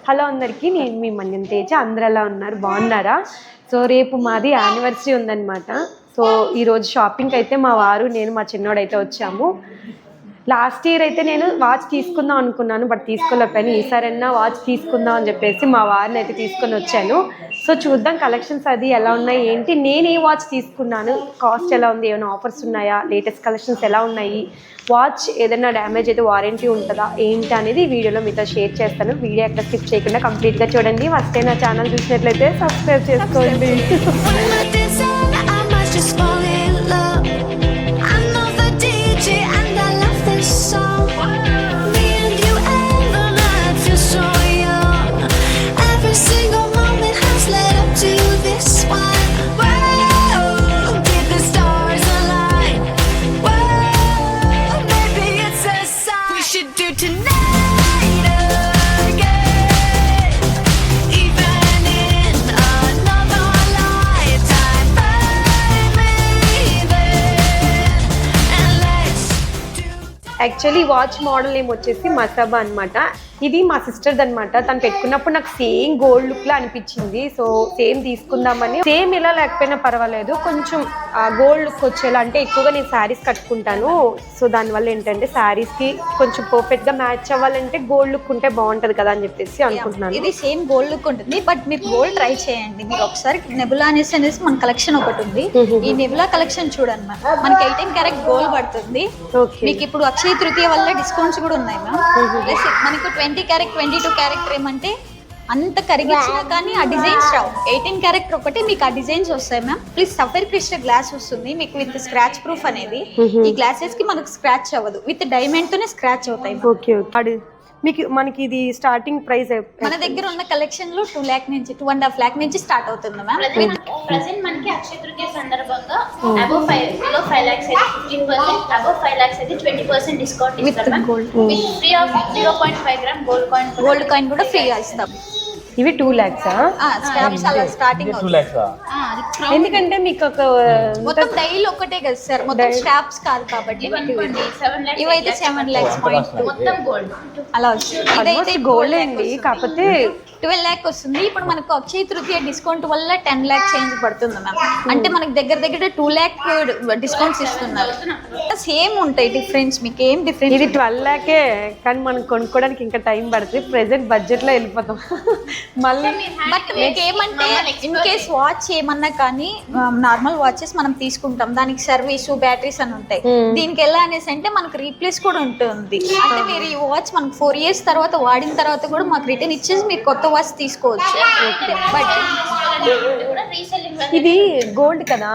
Hello అందరికీ, నేను మీ మన్యం తేజ. అందరూ ఎలా ఉన్నారు? బాగున్నారా? సో రేపు మాది యానివర్సరీ ఉందన్నమాట. సో ఈరోజు షాపింగ్కి అయితే మా వారు, నేను, మా చిన్నోడైతే వచ్చాము. లాస్ట్ ఇయర్ అయితే నేను వాచ్ తీసుకుందాం అనుకున్నాను, బట్ తీసుకోలేకపోయాను. ఈసారైనా వాచ్ తీసుకుందాం అని చెప్పేసి మా వారిని అయితే తీసుకొని వచ్చాను. సో చూద్దాం కలెక్షన్స్ అది ఎలా ఉన్నాయి ఏంటి. నేను ఏ వాచ్ తీసుకున్నాను, కాస్ట్ ఎలా ఉంది, ఏమైనా ఆఫర్స్ ఉన్నాయా, లేటెస్ట్ కలెక్షన్స్ ఎలా ఉన్నాయి, వాచ్ ఏదైనా డ్యామేజ్ అయితే వారంటీ ఉంటుందా ఏంటి అనేది వీడియోలో మీతో షేర్ చేస్తాను. వీడియో ఎక్కడ స్కిప్ చేయకుండా కంప్లీట్గా చూడండి. ఫస్ట్ టైం నా ఛానల్ చూసినట్లయితే సబ్స్క్రైబ్ చేసుకోండి. యాక్చువల్లీ వాచ్ మోడల్ నేమ్ వచ్చేసి మసాబా అనమాట. ఇది మా సిస్టర్ది అనమాట. తను పెట్టుకున్నప్పుడు నాకు సేమ్ గోల్డ్ లుక్ లా అనిపించింది. సో సేమ్ తీసుకుందామని. సేమ్ ఇలా లేకపోయినా పర్వాలేదు, కొంచెం గోల్డ్ లుక్ వచ్చేలా. అంటే ఎక్కువగా నేను శారీస్ కట్టుకుంటాను. సో దానివల్ల ఏంటంటే శారీస్ కి కొంచెం పర్ఫెక్ట్ గా మ్యాచ్ అవ్వాలంటే గోల్డ్ లుక్ ఉంటే బాగుంటది కదా అని చెప్పేసి అనుకుంటున్నాను. ఇది సేమ్ గోల్డ్ లుక్ ఉంటుంది, బట్ మీరు గోల్డ్ ట్రై చేయండి. మీరు ఒకసారి నెబులా అనేసి మన కలెక్షన్ ఒకటి ఉంది. ఈ నెబులా కలెక్షన్ చూడండి మ్యామ్, మనకి 18 క్యారెట్ గోల్డ్ పడుతుంది. మీకు ఇప్పుడు అక్షయ తృతీయ వల్ల డిస్కౌంట్స్ కూడా ఉన్నాయి మ్యామ్. ప్లస్ మనకు 20 క్యారెట్ 22 క్యారెట్ ఏమంటే అంత కరిగించినా కానీ ఆ డిజైన్స్ రావు. 18 క్యారెట్ ఒకటి మీకు ఆ డిజైన్స్ వస్తాయి ma'am. Please suffer crystal glass వస్తుంది మీకు విత్ స్క్రాచ్ ప్రూఫ్ అనేది. ఈ గ్లాసెస్ కి మనకు స్క్రాచ్ అవ్వదు, విత్ డైమండ్ తోనే స్క్రాచ్ అవుతాయి. ఓకే, మనకి ఇది స్టార్టింగ్ ప్రైస్ మన దగ్గర ఉన్న కలెక్షన్ లో 2 lakh నుంచి 2.5 lakh నుంచి స్టార్ట్ అవుతుంది మ్యామ్. ప్రెజెంట్ మనకి అక్షయ తృతీయ సందర్భంగా అబౌవ్ 5 lakhs అయితే 15%, అబౌవ్ 5 lakhs అయితే 20% డిస్కౌంట్ ఇస్తారు ma'am. With free of 0.5 gram gold coin కూడా ఫ్రీగా ఇస్తాం. ఇవి 2 lakhs స్టార్టింగ్ ఎందుకంటే మీకు ఒక మొత్తం డైలీ ఒకటే కదా సార్, మొత్తం స్టాప్స్ కాదు కాబట్టి. ఇవైతే 7 lakhs మొత్తం గోల్డ్ అలా వస్తుంది. ఇదైతే గోల్డ్ అండి, కాకపోతే 12 lakh వస్తుంది. ఇప్పుడు మనకు అక్షయ తృతీయ డిస్కౌంట్ వల్ల 10 lakh చేంజ్ పడుతుంది మ్యామ్. అంటే మనకి దగ్గర 2 lakh డిస్కౌంట్స్ ఇస్తున్నారు. సేమ్ ఉంటాయి, డిఫరెన్స్ మీకు ఏం డిఫరెన్స్. ఇది 12 lakh కానీ మనం కొనుక్కోవడానికి ఇంకా టైం పడుతుంది. ప్రెసెంట్ బడ్జెట్ లో వెళ్ళిపోతాం మళ్ళీ. బట్ మీకు ఏమంటే ఇన్ కేస్ వాచ్ ఏమన్నా కానీ నార్మల్ వాచెస్ మనం తీసుకుంటాం, దానికి సర్వీస్ బ్యాటరీస్ అని ఉంటాయి. దీనికి ఎలా అనేసి అంటే మనకు రీప్లేస్ కూడా ఉంటుంది. అంటే మీరు ఈ వాచ్ మనకు 4 years తర్వాత వాడిన తర్వాత కూడా మాకు రిటర్న్ ఇచ్చేసి మీరు కొత్త వాచ్ తీసుకోవచ్చు. బట్ ఇది గోల్డ్ కదా,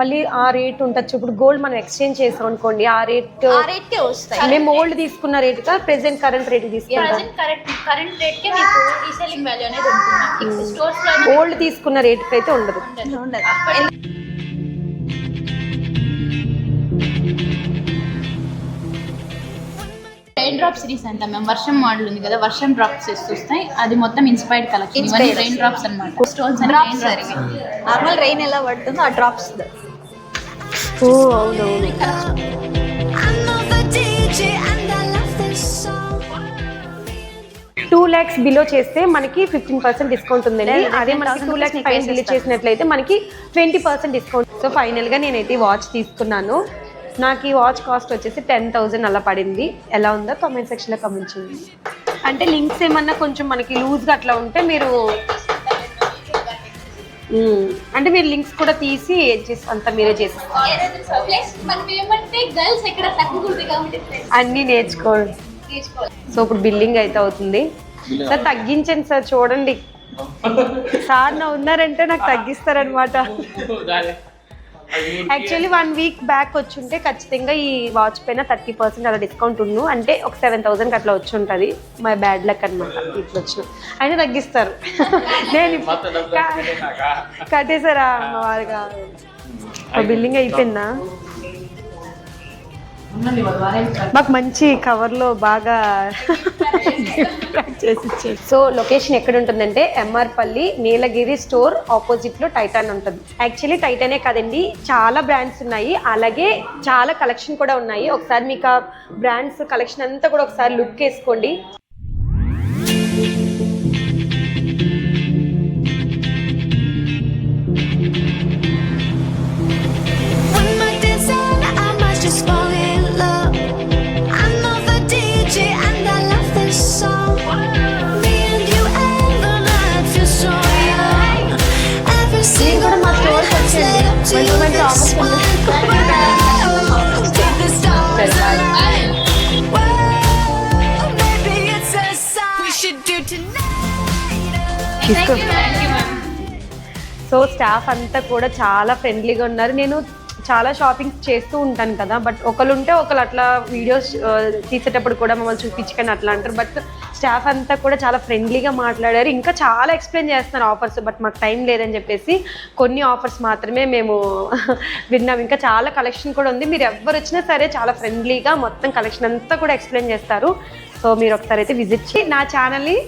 మళ్ళీ ఆ రేట్ ఉండొచ్చు. ఇప్పుడు గోల్డ్ మనం ఎక్స్చేంజ్ చేసాం అనుకోండి, ఆ రేట్కే వస్తాయి. మేము ఓల్డ్ తీసుకున్న రేట్ కా ప్రెసెంట్ కరెంట్ రేట్ తీసుకుంటాం. కరెంట్ రేట్ కే మీకు రీసెల్లింగ్ వాల్యూ అనేది ఉంటుంది. స్టోర్స్ లో ఓల్డ్ తీసుకున్న రేట్ కి అయితే ఉండదు. రెయిన్ డ్రాప్ సిరీస్ అంటాం మేము. వర్షం మోడల్ ఉంది కదా, వర్షం డ్రాప్స్ వస్తాయి. అది మొత్తం ఇన్స్పైర్డ్ కలెక్షన్. ఇవన్నీ రెయిన్ డ్రాప్స్ అన్నమాట. Stones and rain drops. Normal rain ఎలా పడుతుందో ఆ డ్రాప్స్. ఓ అవునవును. 2 lakhs బిలో చేస్తే మనకి 15% డిస్కౌంట్ ఉందండి. అదే మనకి 2 lakhs పైన బిల్ చేసినట్లయితే మనకి 20% డిస్కౌంట్. సో ఫైనల్ గా నేనైతే వాచ్ తీసుకున్నాను. నాకు ఈ వాచ్ కాస్ట్ వచ్చేసి 10,000 అలా పడింది. ఎలా ఉందో కామెంట్ సెక్షన్ లో కామెంట్ చేయండి. అంటే లింక్స్ ఏమన్నా కొంచెం మనకి లూజ్ గా అట్లా ఉంటే మీరు అంటే మీరు లింక్స్ కూడా తీసి అంతా మీరే చేస్తారు. అన్ని నేర్చుకోండి. సో ఇప్పుడు బిల్లింగ్ అయితే అవుతుంది. సార్ తగ్గించండి సార్, చూడండి సార్ నా ఉన్నారంటే నాకు తగ్గిస్తారనమాట. యాక్చువల్లీ 1 week బ్యాక్ వచ్చి ఉంటే ఖచ్చితంగా ఈ వాచ్ పైన 30% అలా డిస్కౌంట్ ఉండు. అంటే ఒక 7,000 అట్లా వచ్చి ఉంటుంది. మై బ్యాడ్ లక్ అనమాట. ఇట్లా వచ్చిన అయినా తగ్గిస్తారు. నేను కట్టేసారా వారుగా. బిల్లింగ్ అయిపోయిందా? మాకు మంచి కవర్లో బాగా సో లొకేషన్ ఎక్కడ ఉంటుందంటే ఎంఆర్పల్లి నీలగిరి స్టోర్ ఆపోజిట్ లో టైటాన్ ఉంటుంది. యాక్చువల్లీ టైటానే కాదండి, చాలా బ్రాండ్స్ ఉన్నాయి, అలాగే చాలా కలెక్షన్ కూడా ఉన్నాయి. ఒకసారి మీకు ఆ బ్రాండ్స్ కలెక్షన్ అంతా కూడా ఒకసారి లుక్ వేసుకోండి. తీసుకో. సో స్టాఫ్ అంతా కూడా చాలా ఫ్రెండ్లీగా ఉన్నారు. నేను చాలా షాపింగ్ చేస్తూ ఉంటాను కదా, బట్ ఒకళ్ళు ఉంటే ఒకళ్ళు అట్లా వీడియోస్ తీసేటప్పుడు కూడా మమ్మల్ని చూపించుకొని అట్లా అంటారు. బట్ స్టాఫ్ అంతా కూడా చాలా ఫ్రెండ్లీగా మాట్లాడారు. ఇంకా చాలా ఎక్స్ప్లెయిన్ చేస్తున్నారు ఆఫర్స్, బట్ మాకు టైం లేదని చెప్పేసి కొన్ని ఆఫర్స్ మాత్రమే మేము విన్నాం. ఇంకా చాలా కలెక్షన్ కూడా ఉంది. మీరు ఎవరు వచ్చినా సరే చాలా ఫ్రెండ్లీగా మొత్తం కలెక్షన్ అంతా కూడా ఎక్స్ప్లెయిన్ చేస్తారు. సో మీరు ఒకసారి అయితే విజిట్ చేసి నా ఛానల్ని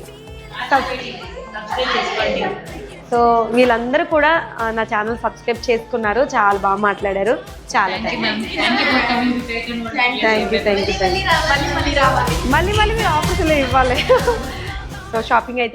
సో వీళ్ళందరూ కూడా నా ఛానల్ సబ్స్క్రైబ్ చేసుకున్నారు. చాలా బాగా మాట్లాడారు. చాలా థ్యాంక్ యూ. మళ్ళీ మీరు ఆఫర్స్లో ఇవ్వాలి. సో షాపింగ్ అయితే